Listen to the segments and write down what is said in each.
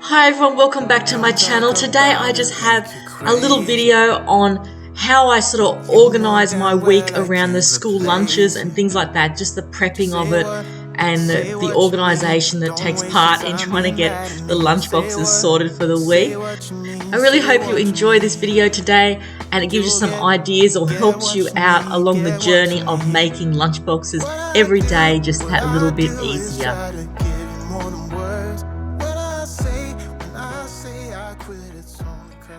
Hi everyone, welcome back to my channel. Today I just have a little video on how I sort of organise my week around the school lunches and things like that, just the prepping of it and the organisation that takes part in trying to get the lunch boxes sorted for the week. I really hope you enjoy this video today and it gives you some ideas or helps you out along the journey of making lunch boxes every day just that little bit easier.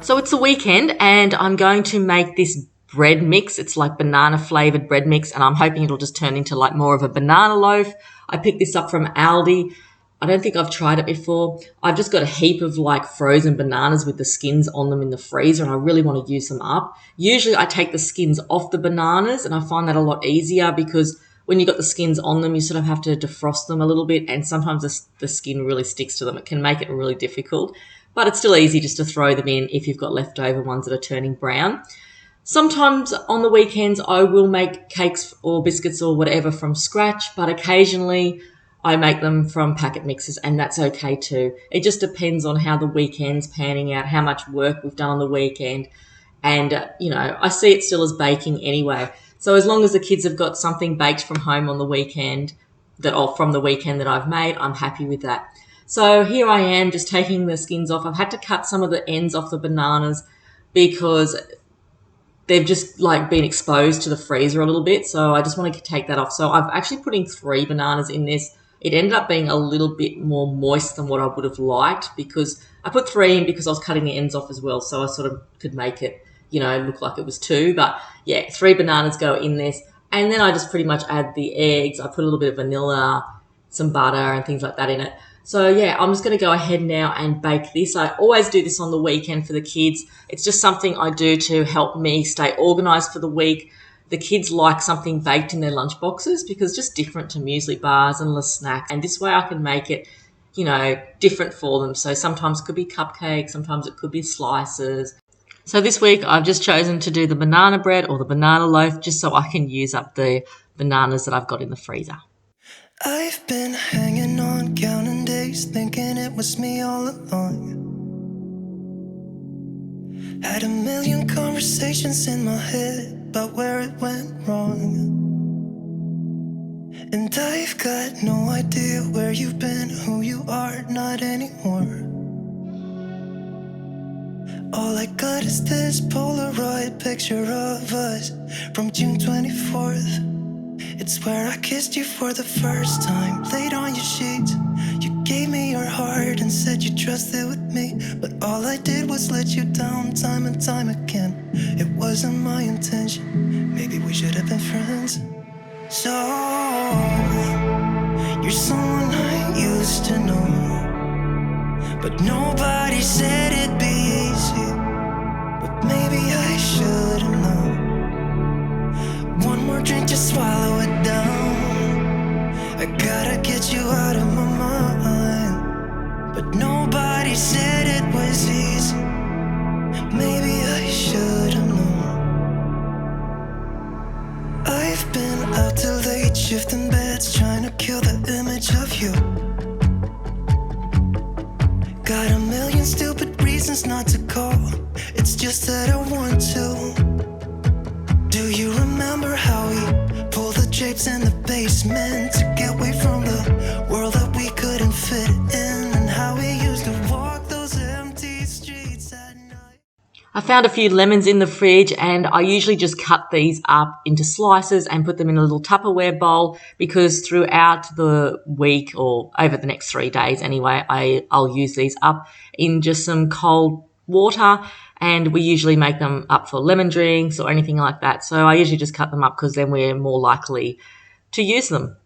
So it's the weekend and I'm going to make this bread mix. It's like banana flavored bread mix and I'm hoping it'll just turn into like more of a banana loaf. I picked this up from Aldi. I don't think I've tried it before. I've just got a heap of like frozen bananas with the skins on them in the freezer and I really want to use them up. Usually I take the skins off the bananas and I find that a lot easier because when you've got the skins on them, you sort of have to defrost them a little bit and sometimes the skin really sticks to them. It can make it really difficult. But it's still easy just to throw them in if you've got leftover ones that are turning brown. Sometimes on the weekends I will make cakes or biscuits or whatever from scratch, but occasionally I make them from packet mixes and that's okay too. It just depends on how the weekend's panning out, how much work we've done on the weekend. And, I see it still as baking anyway. So as long as the kids have got something baked from home on the weekend, from the weekend that I've made, I'm happy with that. So here I am just taking the skins off. I've had to cut some of the ends off the bananas because they've just like been exposed to the freezer a little bit. So I just want to take that off. So I've actually putting 3 bananas in this. It ended up being a little bit more moist than what I would have liked because I put 3 in because I was cutting the ends off as well. So I sort of could make it, look like it was 2. But yeah, 3 bananas go in this. And then I just pretty much add the eggs. I put a little bit of vanilla, some butter and things like that in it. So yeah, I'm just going to go ahead now and bake this. I always do this on the weekend for the kids. It's just something I do to help me stay organised for the week. The kids like something baked in their lunch boxes because it's just different to muesli bars and little snacks. And this way I can make it, different for them. So sometimes it could be cupcakes, sometimes it could be slices. So this week I've just chosen to do the banana bread or the banana loaf just so I can use up the bananas that I've got in the freezer. I've been hanging on, counting days, thinking it was me all along. Had a million conversations in my head about where it went wrong. And I've got no idea where you've been, who you are, not anymore. All I got is this Polaroid picture of us from June 24th. It's where I kissed you for the first time, laid on your sheets. You gave me your heart and said you trusted with me, but all I did was let you down time and time again. It wasn't my intention, maybe we should have been friends. So, you're someone I used to know, but nobody said it'd be easy, but maybe I should have known. One more drink, just swallow it down. I gotta get you out of my mind, but nobody said it was easy. Maybe I should have known. I've been out till late, shifting beds, trying to kill the image of you. Got a million stupid reasons not to call, it's just that I want to. Do you remember how we pulled the drapes in the basement to get away from the world that we couldn't fit in, and how we used to walk those empty streets at night? I found a few lemons in the fridge and I usually just cut these up into slices and put them in a little Tupperware bowl because throughout the week or over the next 3 days anyway, I'll use these up in just some cold water. And we usually make them up for lemon drinks or anything like that. So I usually just cut them up because then we're more likely to use them.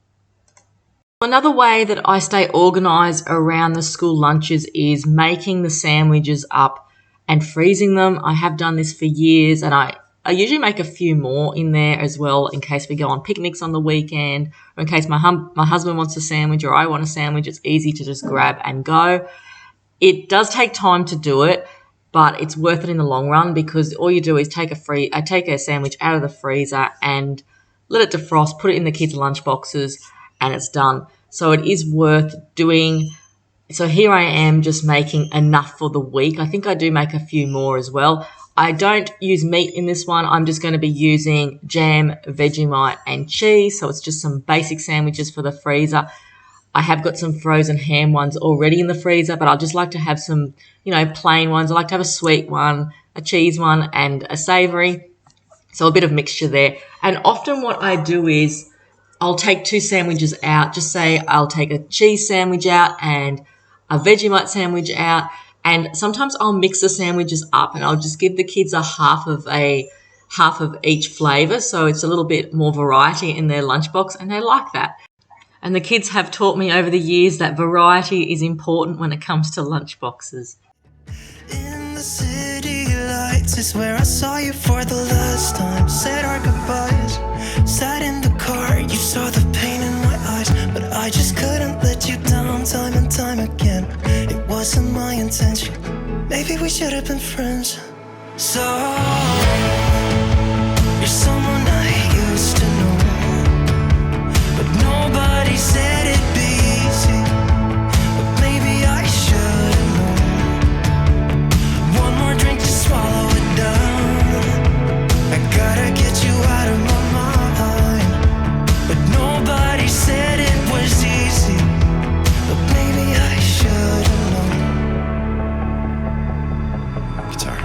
Another way that I stay organised around the school lunches is making the sandwiches up and freezing them. I have done this for years and I usually make a few more in there as well in case we go on picnics on the weekend or in case my husband wants a sandwich or I want a sandwich. It's easy to just grab and go. It does take time to do it, but it's worth it in the long run because all you do is take a sandwich out of the freezer and let it defrost, put it in the kids' lunch boxes, and it's done. So it is worth doing So here I am just making enough for the week. I think I do make a few more as well. I don't use meat in this one. I'm just going to be using jam, Vegemite, and cheese. So it's just some basic sandwiches for the freezer. I have got some frozen ham ones already in the freezer, but I just like to have some, plain ones. I like to have a sweet one, a cheese one, and a savoury. So a bit of mixture there. And often what I do is I'll take 2 sandwiches out. Just say I'll take a cheese sandwich out and a Vegemite sandwich out. And sometimes I'll mix the sandwiches up and I'll just give the kids a half of each flavour. So it's a little bit more variety in their lunchbox, and they like that. And the kids have taught me over the years that variety is important when it comes to lunchboxes. In the city lights is where I saw you for the last time. Said our goodbyes, sat in the car. You saw the pain in my eyes, but I just couldn't let you down time and time again. It wasn't my intention. Maybe we should have been friends. So you're someone I used to know, but nobody said it'd be easy. But maybe I should have known. One more drink to swallow it down. I gotta get you out of my mind. But nobody said it was easy. But maybe I should have known. Guitar.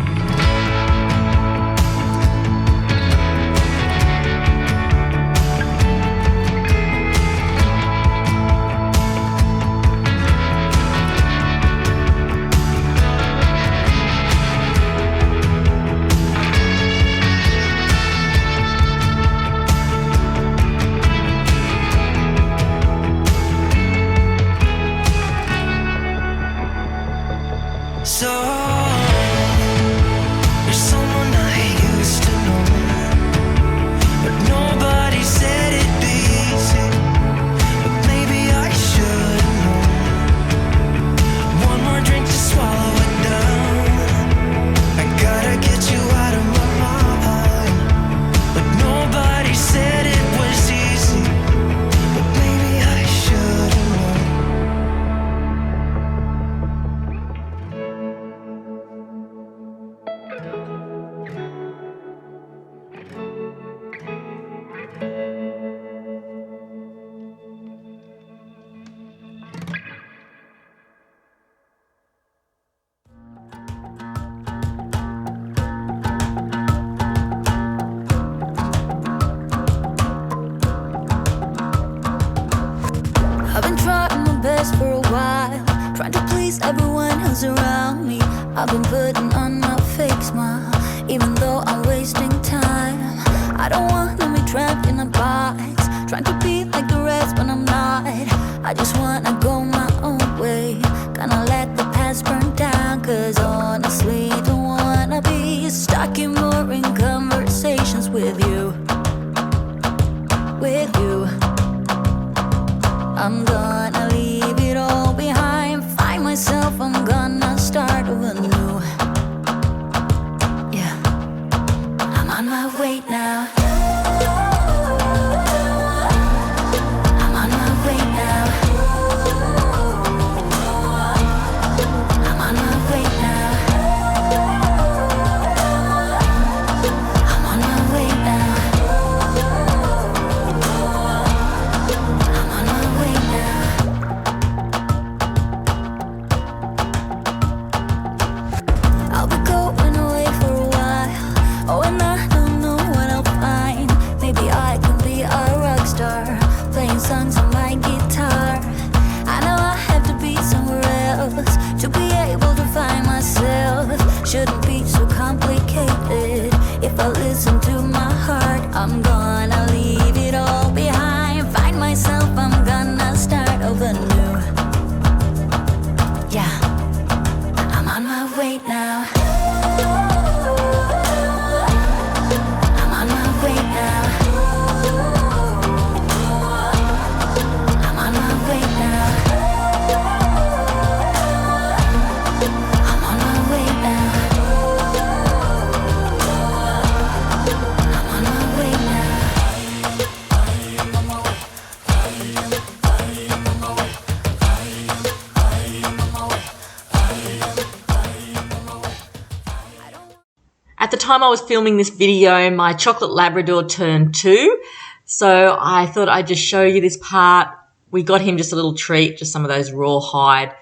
So you're someone I used to know, but nobody said it'd be easy. But maybe I should have known. One more drink to swallow it down. I gotta get you out of my mind. But nobody said it was easy. But maybe I should have known. I've been trying my best for a while, trying to please everyone who's around me. I've been putting on my fake smile, even though I'm wasting time. I don't wanna be trapped in a box, trying to be like the rest when I'm not. I just wanna go my own way, gonna let the past burn down. Cause honestly, don't wanna be stuck in boring conversations with you. With you, I'm gonna leave it all behind, find myself, I'm gonna start over new. Yeah, I'm on my way now. I'm on my way now. I'm on my way now. I'm on my way now. I'm on my way now. I'll be going away for a while. Oh, and I don't know what I'll find. Maybe I can be a rock star, playing songs on my guitar. I know I have to be somewhere else to be able to find myself. Shouldn't be so complicated. If I listen to my heart, I'm gonna leave it all behind, find myself, I'm gonna start over new. Yeah, I'm on my way now. I'm on my way now. I'm on my way now. I'm on my way now. I'm on my way now. I'm on my way. At the time I was filming this video, my chocolate Labrador turned 2. So I thought I'd just show you this part. We got him just a little treat, just some of those rawhide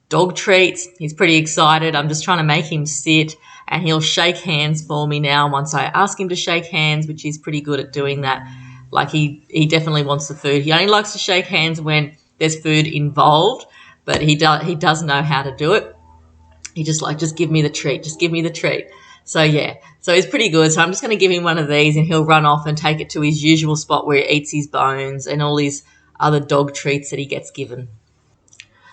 dog treats. He's pretty excited. I'm just trying to make him sit, and he'll shake hands for me now once I ask him to shake hands, which he's pretty good at doing that. Like he definitely wants the food. He only likes to shake hands when there's food involved, but he does know how to do it. He just give me the treat, just give me the treat. So yeah, so he's pretty good. So I'm just going to give him one of these, and he'll run off and take it to his usual spot where he eats his bones and all his other dog treats that he gets given.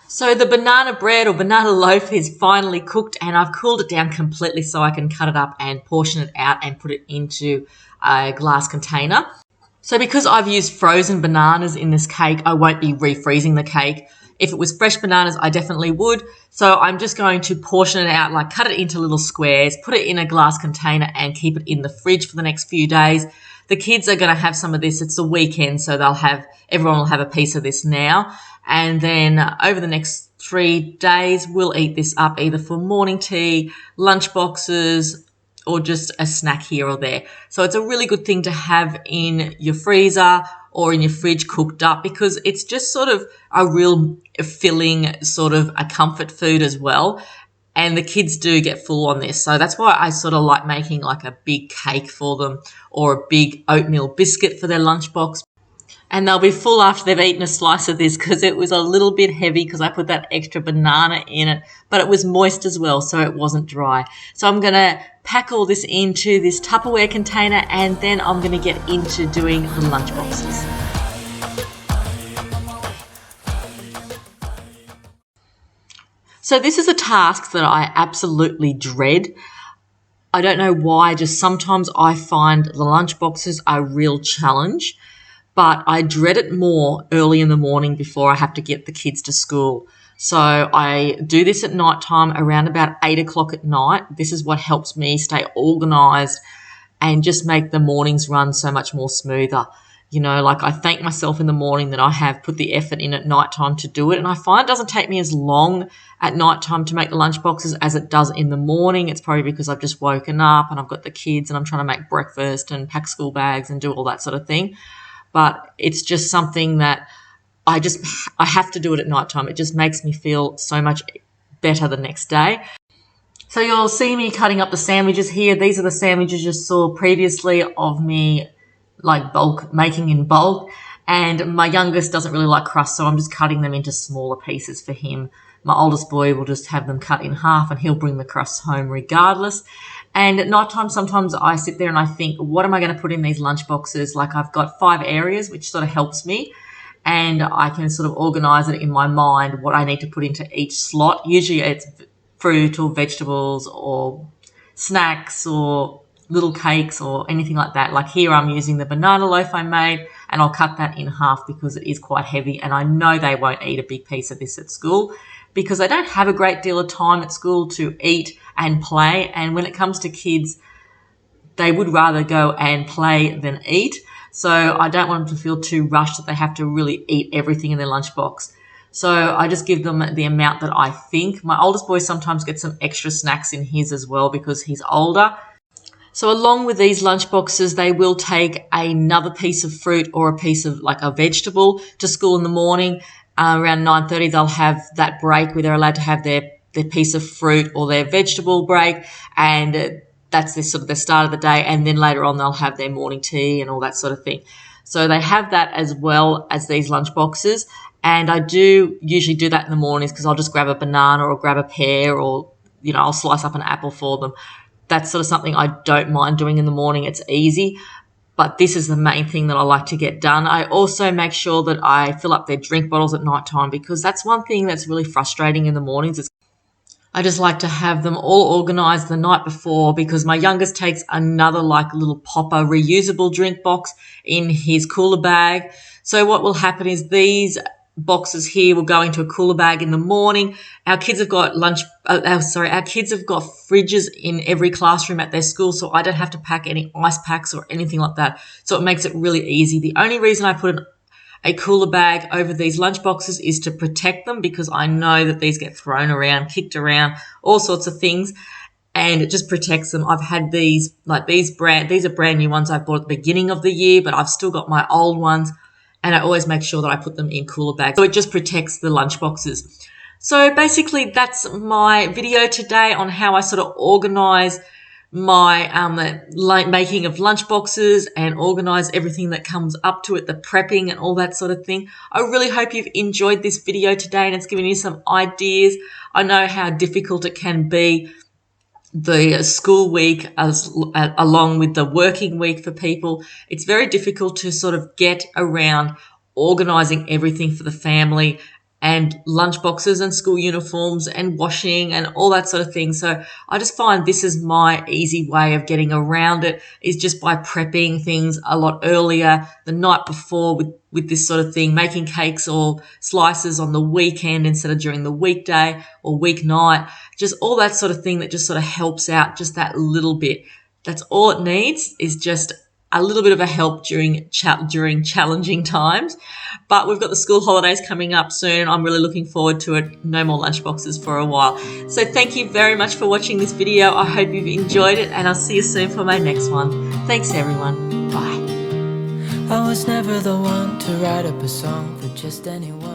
So the banana bread or banana loaf is finally cooked, and I've cooled it down completely so I can cut it up and portion it out and put it into a glass container. So because I've used frozen bananas in this cake, I won't be refreezing the cake. If it was fresh bananas, I definitely would. So I'm just going to portion it out, like cut it into little squares, put it in a glass container and keep it in the fridge for the next few days. The kids are going to have some of this. It's a weekend, so everyone will have a piece of this now. And then over the next 3 days, we'll eat this up either for morning tea, lunch boxes, or just a snack here or there. So it's a really good thing to have in your freezer or in your fridge cooked up, because it's just sort of a real filling, sort of a comfort food as well. And the kids do get full on this. So that's why I sort of like making like a big cake for them or a big oatmeal biscuit for their lunchbox. And they'll be full after they've eaten a slice of this, because it was a little bit heavy because I put that extra banana in it, but it was moist as well, so it wasn't dry. So I'm going to pack all this into this Tupperware container, and then I'm going to get into doing the lunch boxes. So this is a task that I absolutely dread. I don't know why, just sometimes I find the lunch boxes are a real challenge. But I dread it more early in the morning before I have to get the kids to school. So I do this at night time around about 8 o'clock at night. This is what helps me stay organised and just make the mornings run so much more smoother. You know, like I thank myself in the morning that I have put the effort in at night time to do it. And I find it doesn't take me as long at night time to make the lunch boxes as it does in the morning. It's probably because I've just woken up and I've got the kids and I'm trying to make breakfast and pack school bags and do all that sort of thing. But it's just something that I have to do it at night time. It just makes me feel so much better the next day. So you'll see me cutting up the sandwiches here. These are the sandwiches you saw previously of me making in bulk. And my youngest doesn't really like crust, so I'm just cutting them into smaller pieces for him. My oldest boy will just have them cut in half, and he'll bring the crusts home regardless. And at night time, sometimes I sit there and I think, what am I going to put in these lunch boxes? Like I've got 5 areas, which sort of helps me. And I can sort of organise it in my mind, what I need to put into each slot. Usually it's fruit or vegetables or snacks or little cakes or anything like that. Like here I'm using the banana loaf I made, and I'll cut that in half because it is quite heavy. And I know they won't eat a big piece of this at school, because they don't have a great deal of time at school to eat and play. And when it comes to kids, they would rather go and play than eat. So I don't want them to feel too rushed that they have to really eat everything in their lunchbox. So I just give them the amount that I think. My oldest boy sometimes gets some extra snacks in his as well because he's older. So along with these lunch boxes, they will take another piece of fruit or a piece of like a vegetable to school in the morning. Around 9:30, they'll have that break where they're allowed to have their piece of fruit or their vegetable break, and that's their start of the day. And then later on, they'll have their morning tea and all that sort of thing. So they have that as well as these lunch boxes. And I do usually do that in the mornings because I'll just grab a banana or grab a pear, or, I'll slice up an apple for them. That's sort of something I don't mind doing in the morning. It's easy. But this is the main thing that I like to get done. I also make sure that I fill up their drink bottles at night time, because that's one thing that's really frustrating in the mornings. I just like to have them all organised the night before, because my youngest takes another little popper reusable drink box in his cooler bag. So what will happen is these boxes here will go into a cooler bag in the morning. Our kids have got our kids have got fridges in every classroom at their school, so I don't have to pack any ice packs or anything like that. So it makes it really easy. The only reason I put a cooler bag over these lunch boxes is to protect them, because I know that these get thrown around, kicked around, all sorts of things. and it just protects them. I've had these are brand new ones I bought at the beginning of the year, but I've still got my old ones, and I always make sure that I put them in cooler bags. So it just protects the lunch boxes. So basically that's my video today on how I sort of organize my making of lunch boxes and organize everything that comes up to it, the prepping and all that sort of thing. I really hope you've enjoyed this video today and it's given you some ideas. I know how difficult it can be, the school week along with the working week for people. It's very difficult to sort of get around organizing everything for the family and lunch boxes and school uniforms and washing and all that sort of thing. So I just find this is my easy way of getting around it, is just by prepping things a lot earlier, the night before, with this sort of thing, making cakes or slices on the weekend instead of during the weekday or weeknight, just all that sort of thing that just sort of helps out just that little bit. That's all it needs, is just a little bit of a help during challenging times. But we've got the school holidays coming up soon. I'm really looking forward to it. No more lunch boxes for a while. So thank you very much for watching this video. I hope you've enjoyed it, and I'll see you soon for my next one. Thanks everyone. Bye. I was never the one to write up a song for just anyone.